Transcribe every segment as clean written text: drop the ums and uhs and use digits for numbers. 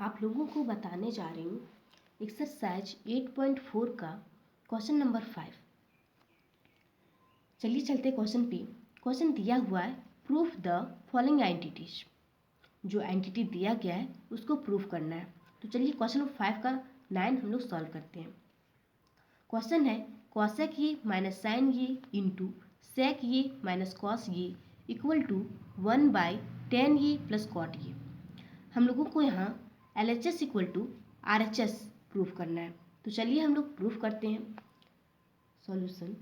आप लोगों को बताने जा रही हूँ एक्सरसाइज 8.4 का क्वेश्चन नंबर 5। चलिए चलते क्वेश्चन पे। क्वेश्चन दिया हुआ है प्रूफ द फॉलोइंग एंटिटीज। जो एंटिटी दिया गया है उसको प्रूफ करना है। तो चलिए क्वेश्चन नंबर 5 का 9 हम लोग सॉल्व करते हैं। क्वेश्चन है कॉसेक ये माइनस साइन ये इंटू सेक ये माइनस कॉस ये इक्वल टू 1/10 ये प्लस कॉट ये। हम लोगों को यहाँ LHS equal to RHS proof करना है। तो चलिए हम लोग प्रूफ करते हैं। सॉल्यूशन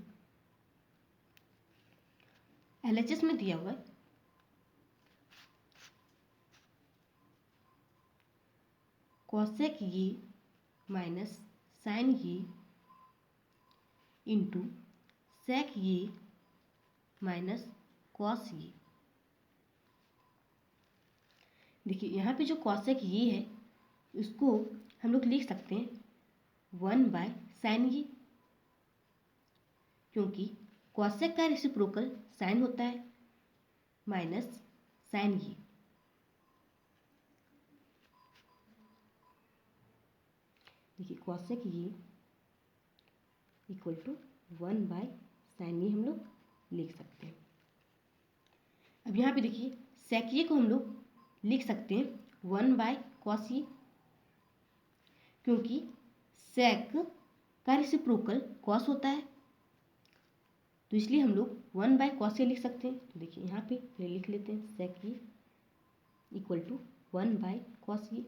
LHS में दिया हुआ है कॉसेक ये माइनस साइन ये इंटू सेक ये माइनस कॉस ये। देखिए यहाँ पे जो कॉसेक ये है उसको हम लोग लिख सकते हैं 1/sin ये, क्योंकि कॉसेक का रेसिप्रोकल साइन होता है माइनस साइन ये। देखिए कॉसेक ये इक्वल टू 1/sin ये हम लोग लिख सकते हैं। अब यहाँ पे देखिए सेक ये को हम लोग लिख सकते हैं 1/cos ये, क्योंकि सेक का रेसिप्रोकल कॉस होता है, तो इसलिए हम लोग 1/cos ये लिख सकते हैं। तो देखिए यहाँ पे पहले लिख लेते हैं सेक ये इक्वल टू 1/cos ये।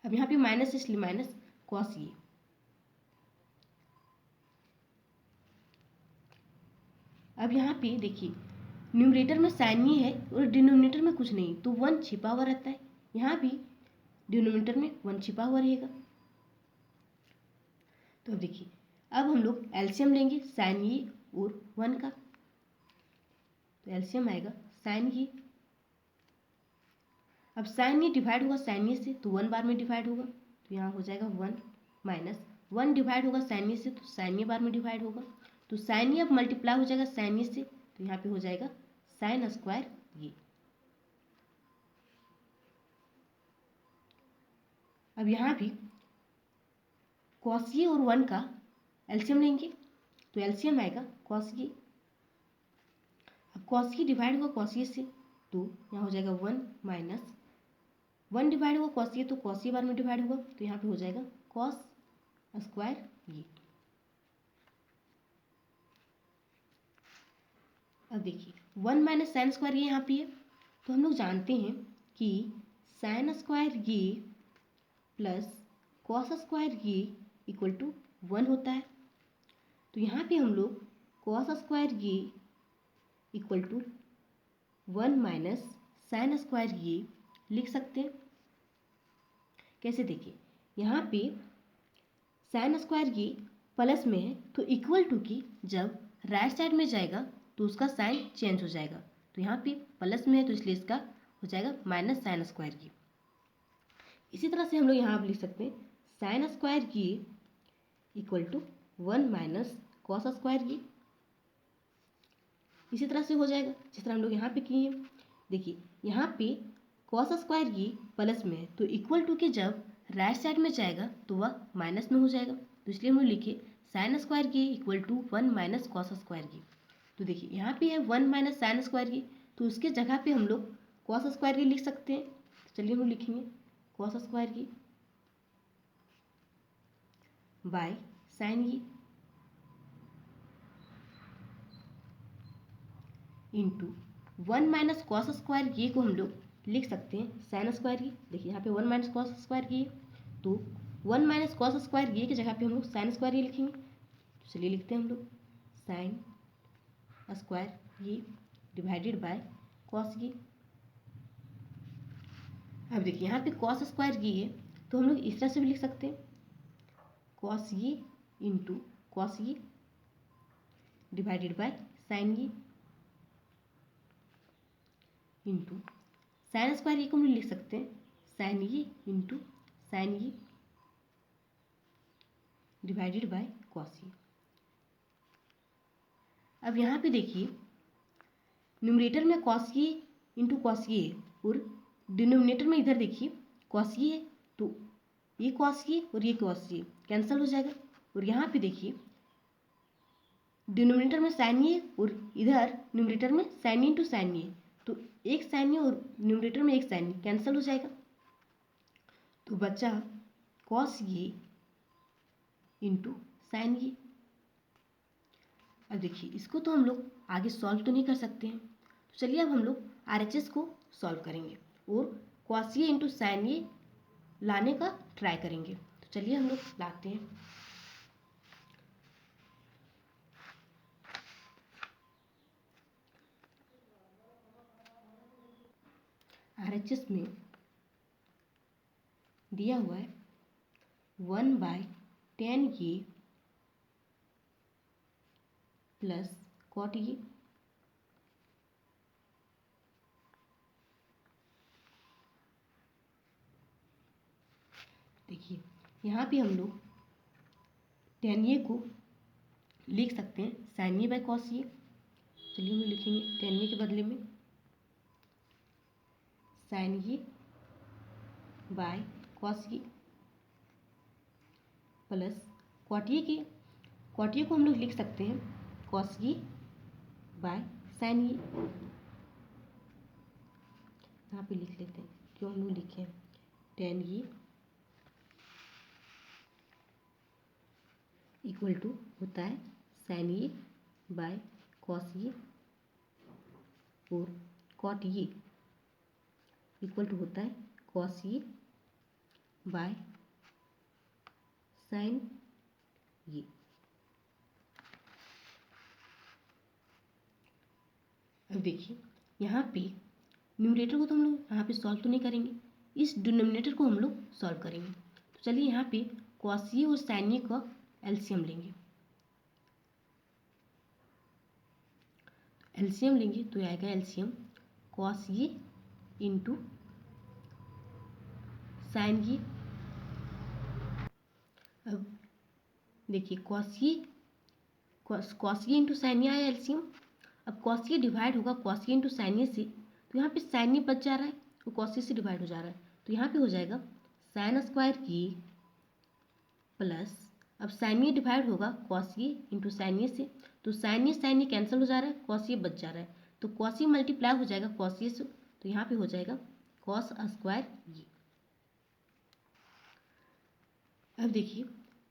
अब यहाँ पे माइनस इसलिए माइनस कॉस ये। अब यहाँ पे देखिए न्यूमरेटर में साइन ये है और डिनोमिनेटर में कुछ नहीं, तो 1 छिपा हुआ रहता है। यहाँ भी डिनोमिनेटर में 1 छिपा हुआ रहेगा। तो अब देखिए अब हम लोग एलसीएम लेंगे साइन ये और 1 का। तो एलसीएम आएगा साइन ये। अब साइन ये डिवाइड होगा साइन ये से, तो 1 बार में डिवाइड होगा, तो यहाँ हो जाएगा 1 माइनस 1 डिवाइड होगा साइन ये से, तो साइन ये बार में डिवाइड होगा, तो साइन ये अब मल्टीप्लाई हो जाएगा साइन ये से, तो यहाँ पे हो जाएगा साइन स्क्वायर ये। अब यहाँ भी कॉस ये और 1 का एलसीएम लेंगे, तो एलसीएम आएगा कॉस ये। अब कॉस ये डिवाइड होगा कॉस ये से, तो यहाँ हो जाएगा 1 माइनस 1 डिवाइड होगा कॉस ये, तो कॉस ये बार में डिवाइड होगा, तो यहाँ पे हो जाएगा कॉस स्क्वायर ये। अब देखिए 1 माइनस साइन स्क्वायर ये यहाँ पे है, तो हम लोग जानते हैं कि साइन स्क्वायर ये प्लस कॉस स्क्वायर ये इक्वल टू 1 होता है। तो यहाँ पे हम लोग कॉस स्क्वायर ये equal to 1 minus sine square ये लिख सकते हैं। कैसे देखिए यहाँ पे साइन स्क्वायर ये प्लस में है, तो इक्वल टू की जब राइट साइड में जाएगा तो उसका साइन चेंज हो जाएगा। तो यहाँ पे प्लस में है तो इसलिए इसका हो जाएगा माइनस साइन स्क्वायर ये। इसी तरह से हम लोग यहाँ लिख सकते हैं साइन स्क्वायर ये equal to 1 minus cos square ये। इसी तरह से हो जाएगा जिस तरह हम लोग यहाँ पे किए हैं। देखिए यहाँ पे कॉस स्क्वायर ये प्लस में है, तो इक्वल टू के जब राइट साइड में जाएगा तो वह माइनस में हो जाएगा, तो इसलिए हम लोग लिखे साइन स्क्वायर ये equal to 1 minus cos square ये। तो देखिए यहाँ पे है 1 माइनस साइन स्क्वायर ये, तो उसके जगह पे हम लोग कॉस स्क्वायर ये लिख सकते हैं। तो चलिए हम लोग लिखेंगे कॉस स्क्वायर ये बाय साइन ये इंटू 1 माइनस कॉस स्क्वायर ये को हम लोग लिख सकते हैं साइन स्क्वायर ये। देखिए यहाँ पे 1 माइनस कॉस स्क्वायर ये, तो 1 माइनस कॉस स्क्वायर ये की जगह पे हम लोग साइन स्क्वायर ये लिखेंगे। तो चलिए लिखते हैं हम लोग साइन स्क्वायर ये डिवाइडेड बाय कॉस ये। अब देखिए यहाँ पे कॉस स्क्वायर ये है, तो हम लोग इस तरह से भी लिख सकते हैं कॉस ये इंटू कॉस ये डिवाइडेड बाय साइन ये इंटू साइन स्क्वायर ये को हम लिख सकते हैं साइन ये इंटू साइन ये डिवाइडेड बाय कॉस ये। अब यहाँ पे देखिए न्यूमरेटर में कॉस ये इंटू कॉस ये और डिनोमिनेटर में इधर देखिए कॉस ये है, तो ये कॉस ये और ये कॉस ये कैंसिल हो जाएगा। और यहाँ पे देखिए डिनोमिनेटर में साइन ये और इधर न्यूमरेटर में साइन इंटू साइन ये, तो एक साइन ये और न्यूमरेटर में एक साइन ये कैंसिल हो जाएगा। तो बचा कॉस ये इंटू साइन ये। अब देखिए इसको तो हम लोग आगे सॉल्व तो नहीं कर सकते हैं, तो चलिए अब हम लोग RHS को सॉल्व करेंगे और कॉस ये इंटू साइन ये लाने का ट्राई करेंगे। तो चलिए हम लोग लाते हैं। RHS में दिया हुआ है 1/10 ये प्लस कॉट ये। देखिए यहाँ पे हम लोग 10 ये को लिख सकते हैं साइन ये बाय कॉस ये। चलिए हम लिखेंगे 10 ये के बदले में साइन ये बाय कॉस ये प्लस कॉट ये को हम लोग लिख सकते हैं कॉस ये बाय साइन ये। यहाँ पे लिख लेते हैं, क्यों हम लोग लिखे 10 ये इक्वल टू होता है साइन ये बाय कॉस ये और कॉट ये इक्वल टू होता है कॉस ये बाय साइन ये। अब देखिए यहाँ पे न्यूमरेटर को तो हम लोग यहाँ पे सॉल्व तो नहीं करेंगे, इस डिनोमिनेटर को हम लोग सॉल्व करेंगे। तो चलिए यहाँ पे कॉस ये और साइन ये का एलसीएम लेंगे। एलसीएम लेंगे तो आएगा एलसीएम कॉस ये इंटू साइन ये। अब देखिए कॉस ये इंटू साइन ये आया एलसीएम। अब कॉस ये डिवाइड होगा कॉस ये इंटू साइन ये से, तो यहाँ पे साइन ये बच जा रहा है तो कॉस ये से डिवाइड हो जा रहा है, तो यहाँ पे हो जाएगा साइन स्क्वायर ये प्लस, अब साइन ये डिवाइड होगा कॉस ये इंटू साइन ये से, तो साइन ये कैंसिल हो जा रहा है, कॉस ये बच जा रहा है, तो कॉस ये मल्टीप्लाई हो जाएगा कॉस ये से, तो यहाँ पे हो जाएगा कॉस स्क्वायर ये। अब देखिए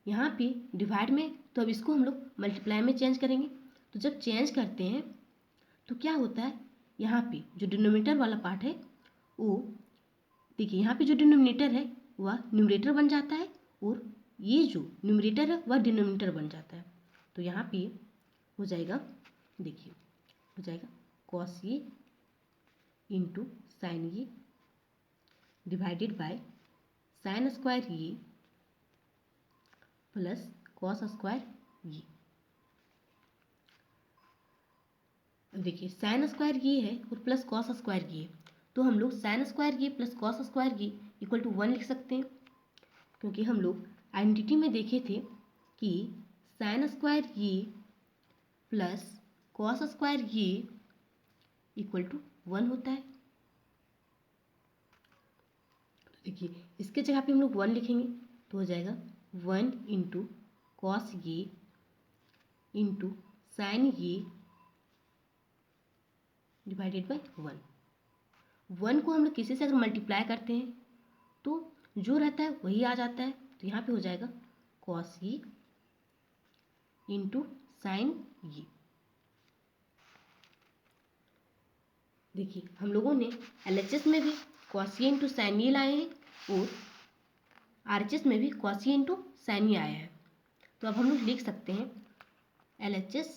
यहाँ पे डिवाइड में, तो अब इसको हम लोग मल्टीप्लाई में चेंज करेंगे। तो जब चेंज करते हैं तो क्या होता है, यहाँ पे जो डिनोमिनेटर वाला पार्ट है वो देखिए यहाँ पे जो डिनोमिनेटर है वह न्यूमरेटर बन जाता है और ये जो न्यूमरेटर है वह डिनोमिनेटर बन जाता है। तो यहाँ पे हो जाएगा, देखिए हो जाएगा कॉस ये इंटू साइन ये डिवाइडेड बाय साइन स्क्वायर ये प्लस कॉस स्क्वायर ये। देखिए साइन स्क्वायर ये है और प्लस कॉस स्क्वायर ये, तो हम लोग साइन स्क्वायर ये प्लस कॉस स्क्वायर ये इक्वल टू 1 लिख सकते हैं, क्योंकि हम लोग आइडेंटिटी में देखे थे कि साइन स्क्वायर ये प्लस कॉस स्क्वायर ये इक्वल टू 1 होता है। देखिए इसके जगह पे हम लोग 1 लिखेंगे तो हो जाएगा 1 इंटू कॉस ये इंटू साइन ये डिवाइडेड बाय 1 को हम लोग किसी से अगर मल्टीप्लाई करते हैं तो जो रहता है वही आ जाता है, तो यहाँ पे हो जाएगा कॉस ये इंटू साइन ये। देखिए हम लोगों ने LHS में भी कॉस ये इंटू साइन ये लाए हैं और RHS में भी कॉस ये इंटू साइन ये आया है, तो अब हम लोग लिख सकते हैं LHS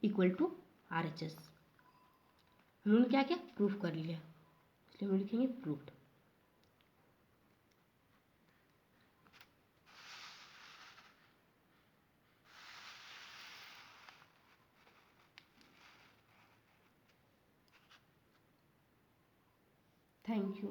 इक्वल टू RHS। हम लोगों ने क्या क्या प्रूफ कर लिया, इसलिए हम लिखेंगे प्रूफ्ड। Thank you.